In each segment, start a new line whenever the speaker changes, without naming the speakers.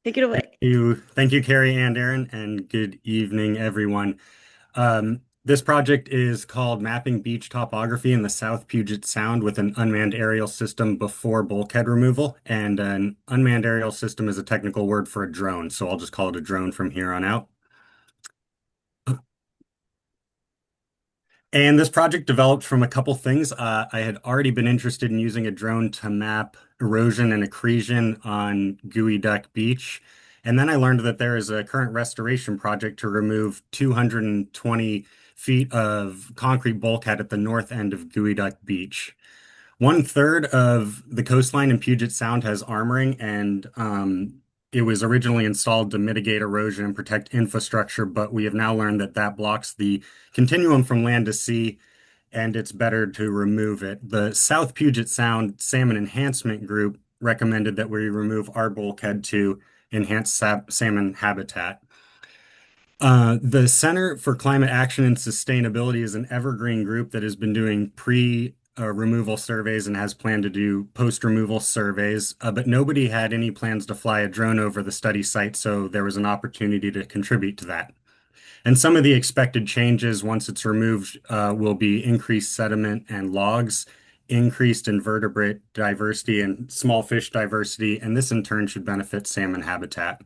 Take it away.
Thank you, Carrie and Aaron, and good evening, everyone. This project is called Mapping Beach Topography in the South Puget Sound with an unmanned aerial system before bulkhead removal. And an unmanned aerial system is a technical word for a drone, so I'll just call it a drone from here on out. And this project developed from a couple things. I had already been interested in using a drone to map erosion and accretion on Gooey Duck Beach. And then I learned that there is a current restoration project to remove 220 feet of concrete bulkhead at the north end of Gooey Duck Beach. One third of the coastline in Puget Sound has armoring, and it was originally installed to mitigate erosion and protect infrastructure, but we have now learned that that blocks the continuum from land to sea, and it's better to remove it. The South Puget Sound Salmon Enhancement Group recommended that we remove our bulkhead to enhance salmon habitat. The Center for Climate Action and Sustainability is an evergreen group that has been doing pre-removal surveys and has planned to do post-removal surveys, but nobody had any plans to fly a drone over the study site, so there was an opportunity to contribute to that. And some of the expected changes once it's removed will be increased sediment and logs, increased invertebrate diversity and small fish diversity, and this in turn should benefit salmon habitat.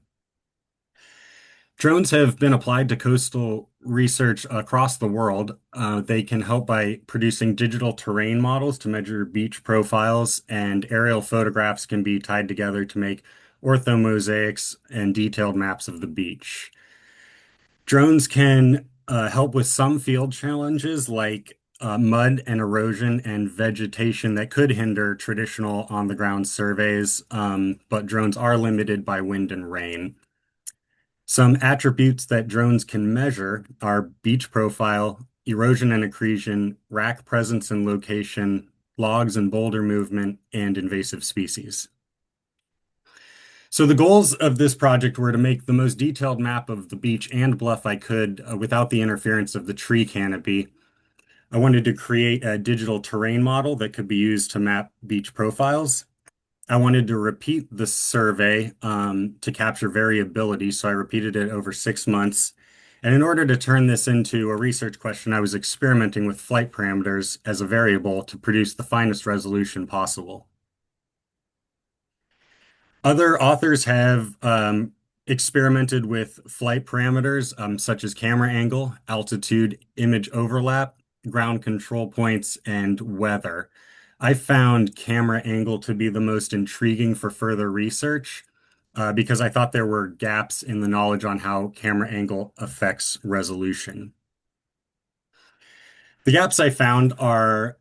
Drones have been applied to coastal research across the world. They can help by producing digital terrain models to measure beach profiles, and aerial photographs can be tied together to make orthomosaics and detailed maps of the beach. Drones can help with some field challenges like mud and erosion and vegetation that could hinder traditional on-the-ground surveys, but drones are limited by wind and rain. Some attributes that drones can measure are beach profile, erosion and accretion, rack presence and location, logs and boulder movement, and invasive species. So the goals of this project were to make the most detailed map of the beach and bluff I could without the interference of the tree canopy. I wanted to create a digital terrain model that could be used to map beach profiles. I wanted to repeat the survey to capture variability, so I repeated it over 6 months. And in order to turn this into a research question, I was experimenting with flight parameters as a variable to produce the finest resolution possible. Other authors have experimented with flight parameters such as camera angle, altitude, image overlap, ground control points, and weather. I found camera angle to be the most intriguing for further research because I thought there were gaps in the knowledge on how camera angle affects resolution. The gaps I found are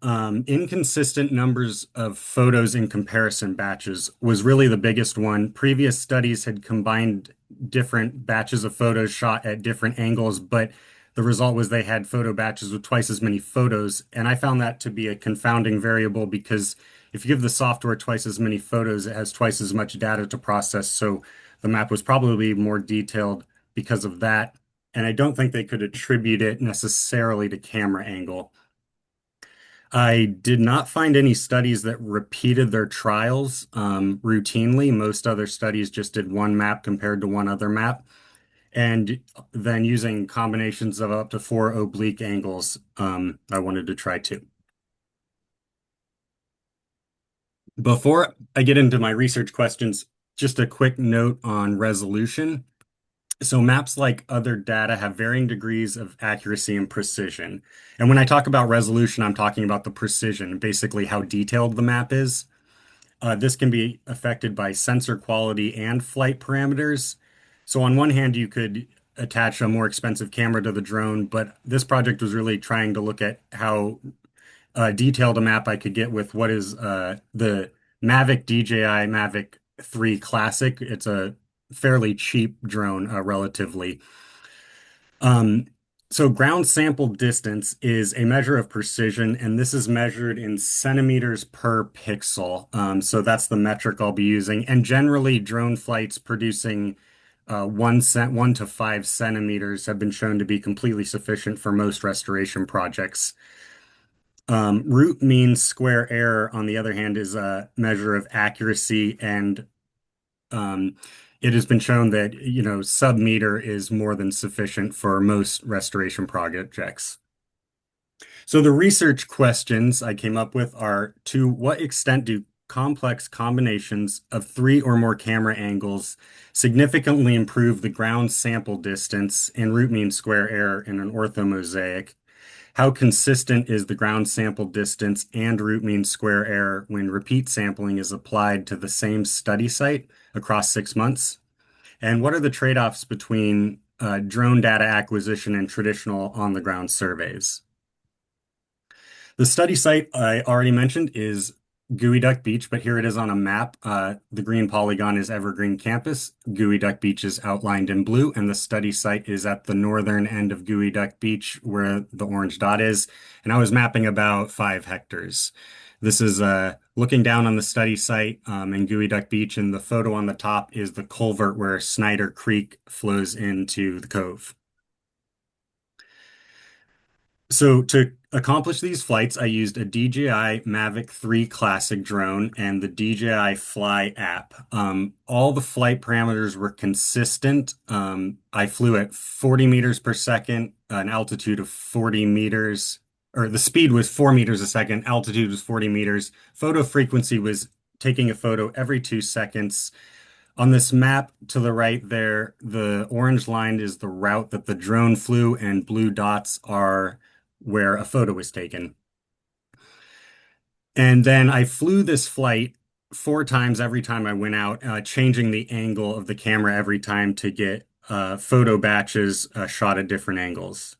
inconsistent numbers of photos in comparison batches was really the biggest one. Previous studies had combined different batches of photos shot at different angles, but the result was they had photo batches with twice as many photos. And I found that to be a confounding variable because if you give the software twice as many photos, it has twice as much data to process. So the map was probably more detailed because of that. And I don't think they could attribute it necessarily to camera angle. I did not find any studies that repeated their trials routinely. Most other studies just did one map compared to one other map, and then using combinations of up to four oblique angles, I wanted to try too. Before I get into my research questions, just a quick note on resolution. So maps like other data have varying degrees of accuracy and precision. And when I talk about resolution, I'm talking about the precision, basically how detailed the map is. This can be affected by sensor quality and flight parameters. So on one hand, you could attach a more expensive camera to the drone, but this project was really trying to look at how detailed a map I could get with what is the Mavic DJI Mavic 3 Classic. It's a fairly cheap drone, relatively. Um, so ground sample distance is a measure of precision, and this is measured in centimeters per pixel. So that's the metric I'll be using. And generally, drone flights producing 1 to 5 centimeters have been shown to be completely sufficient for most restoration projects. Root mean square error, on the other hand, is a measure of accuracy and um, It has been shown that, sub-meter is more than sufficient for most restoration projects. So the research questions I came up with are: to what extent do complex combinations of three or more camera angles significantly improve the ground sample distance and root mean square error in an orthomosaic? How consistent is the ground sample distance and root mean square error when repeat sampling is applied to the same study site across 6 months? And what are the trade-offs between drone data acquisition and traditional on-the-ground surveys? The study site I already mentioned is Duck Beach, but here it is on a map. The green polygon is Evergreen Campus. Duck Beach is outlined in blue, and the study site is at the northern end of Duck Beach, where the orange dot is. And I was mapping about 5 hectares. This is looking down on the study site in Duck Beach, and the photo on the top is the culvert where Snyder Creek flows into the cove. So to accomplish these flights, I used a DJI Mavic 3 Classic drone and the DJI Fly app. All the flight parameters were consistent. I flew at 40 meters per second, an altitude of 40 meters, or the speed was 4 meters a second, altitude was 40 meters. Photo frequency was taking a photo every 2 seconds. On this map to the right there, the orange line is the route that the drone flew, and blue dots are where a photo was taken. And then I flew this flight 4 times every time I went out, changing the angle of the camera every time to get photo batches shot at different angles.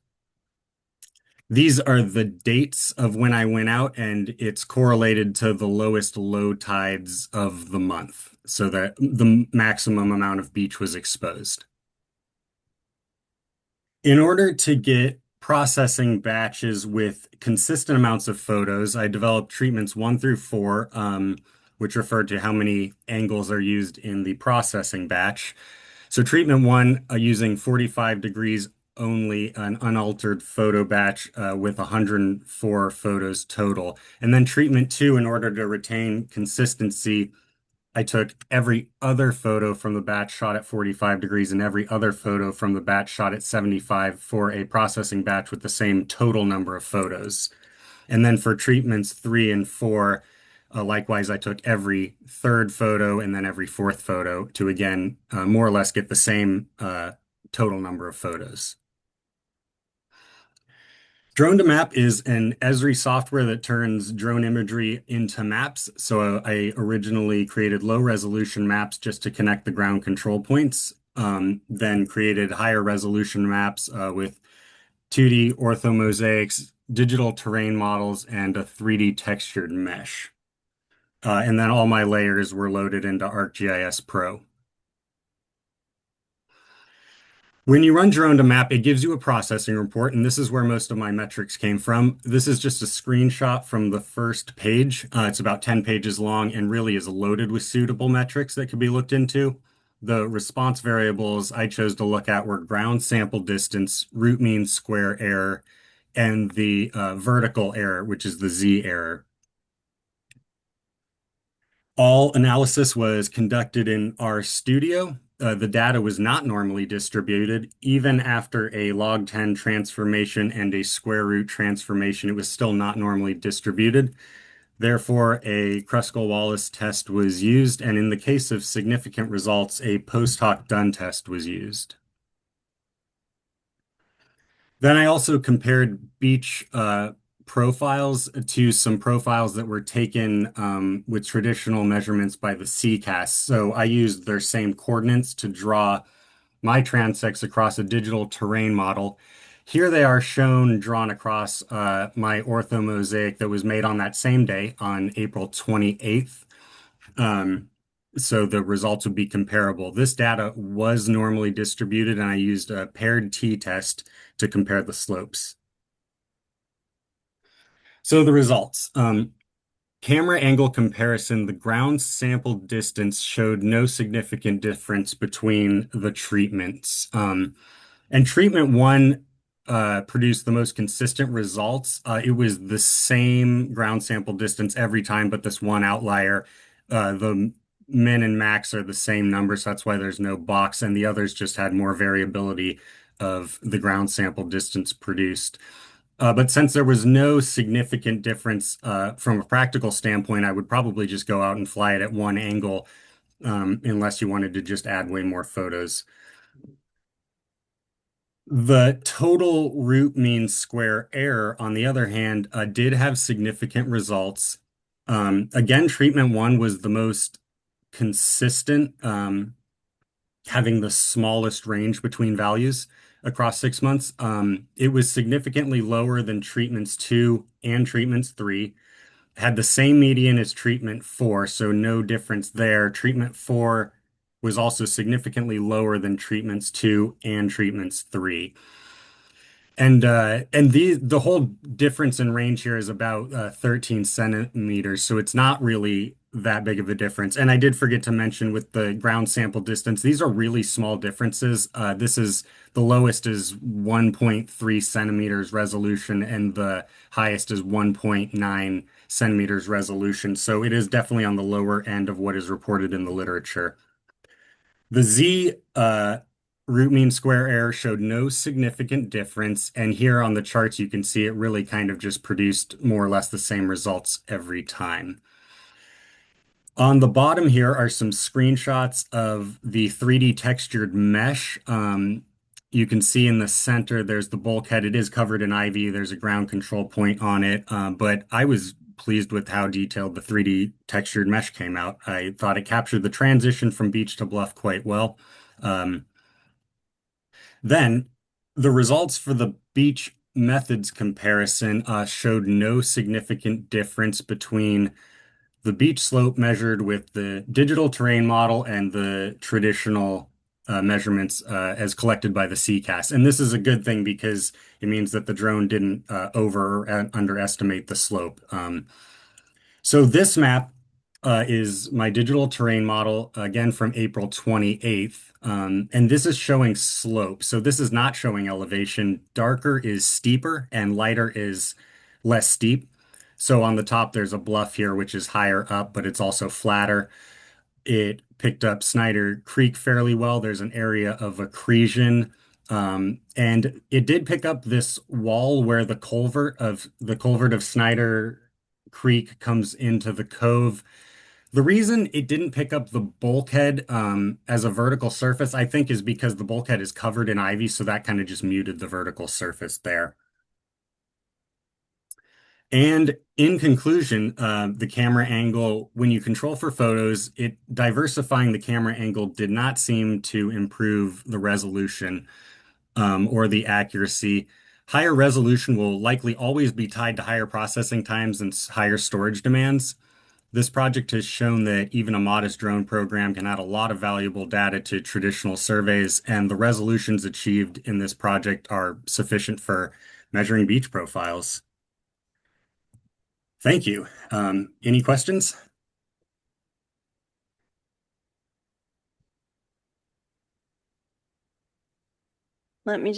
These are the dates of when I went out, and it's correlated to the lowest low tides of the month, so that the maximum amount of beach was exposed. In order to get processing batches with consistent amounts of photos, I developed treatments 1 through 4, which refer to how many angles are used in the processing batch. So treatment 1, using 45 degrees only, an unaltered photo batch with 104 photos total. And then treatment 2, in order to retain consistency, I took every other photo from the batch shot at 45 degrees and every other photo from the batch shot at 75 for a processing batch with the same total number of photos. And then for treatments 3 and 4, likewise, I took every third photo and then every fourth photo to again, more or less get the same total number of photos. Drone to Map is an Esri software that turns drone imagery into maps. So I originally created low resolution maps just to connect the ground control points, then created higher resolution maps with 2D orthomosaics, digital terrain models, and a 3D textured mesh. And then all my layers were loaded into ArcGIS Pro. When you run Drone to Map, it gives you a processing report, and this is where most of my metrics came from. This is just a screenshot from the first page. It's about 10 pages long and really is loaded with suitable metrics that could be looked into. The response variables I chose to look at were ground sample distance, root mean square error, and the vertical error, which is the Z error. All analysis was conducted in RStudio. The data was not normally distributed. Even after a log10 transformation and a square root transformation, it was still not normally distributed. Therefore, a Kruskal-Wallis test was used, and in the case of significant results, a post hoc done test was used. Then I also compared beach profiles to some profiles that were taken with traditional measurements by the CCAS. So I used their same coordinates to draw my transects across a digital terrain model. Here they are shown drawn across my orthomosaic that was made on that same day on April 28th. So the results would be comparable. This data was normally distributed, and I used a paired t-test to compare the slopes. So the results. Camera angle comparison, the ground sample distance showed no significant difference between the treatments. And treatment 1 produced the most consistent results. It was the same ground sample distance every time, but this one outlier, the min and max are the same number, so that's why there's no box, and the others just had more variability of the ground sample distance produced. But since there was no significant difference from a practical standpoint, I would probably just go out and fly it at one angle, unless you wanted to just add way more photos. The total root mean square error, on the other hand, did have significant results. Again, treatment one was the most consistent, having the smallest range between values across 6 months. It was significantly lower than treatments two and treatments three. Had the same median as treatment four, so no difference there. Treatment four was also significantly lower than treatments two and treatments three. And the whole difference in range here is about 13 centimeters, so it's not really that big of a difference. And I did forget to mention with the ground sample distance, these are really small differences. This is the lowest is 1.3 centimeters resolution, and the highest is 1.9 centimeters resolution. So it is definitely on the lower end of what is reported in the literature. The Z root mean square error showed no significant difference, and here on the charts you can see it really kind of just produced more or less the same results every time. On the bottom here are some screenshots of the 3D textured mesh. You can see in the center there's the bulkhead. It is covered in ivy. There's a ground control point on it, but I was pleased with how detailed the 3D textured mesh came out. I thought it captured the transition from beach to bluff quite well. Um, then the results for the beach methods comparison showed no significant difference between the beach slope measured with the digital terrain model and the traditional measurements as collected by the CCAS. And this is a good thing because it means that the drone didn't over or underestimate the slope. So this map is my digital terrain model, again from April 28th. And this is showing slope. So this is not showing elevation. Darker is steeper and lighter is less steep. So on the top, there's a bluff here, which is higher up, but it's also flatter. It picked up Snyder Creek fairly well. There's an area of accretion. And it did pick up this wall where the culvert of Snyder Creek comes into the cove. The reason it didn't pick up the bulkhead as a vertical surface, I think, is because the bulkhead is covered in ivy, so that kind of just muted the vertical surface there. And in conclusion, the camera angle, when you control for photos, diversifying the camera angle did not seem to improve the resolution or the accuracy. Higher resolution will likely always be tied to higher processing times and higher storage demands. This project has shown that even a modest drone program can add a lot of valuable data to traditional surveys, and the resolutions achieved in this project are sufficient for measuring beach profiles. Thank you. Any questions?
Let me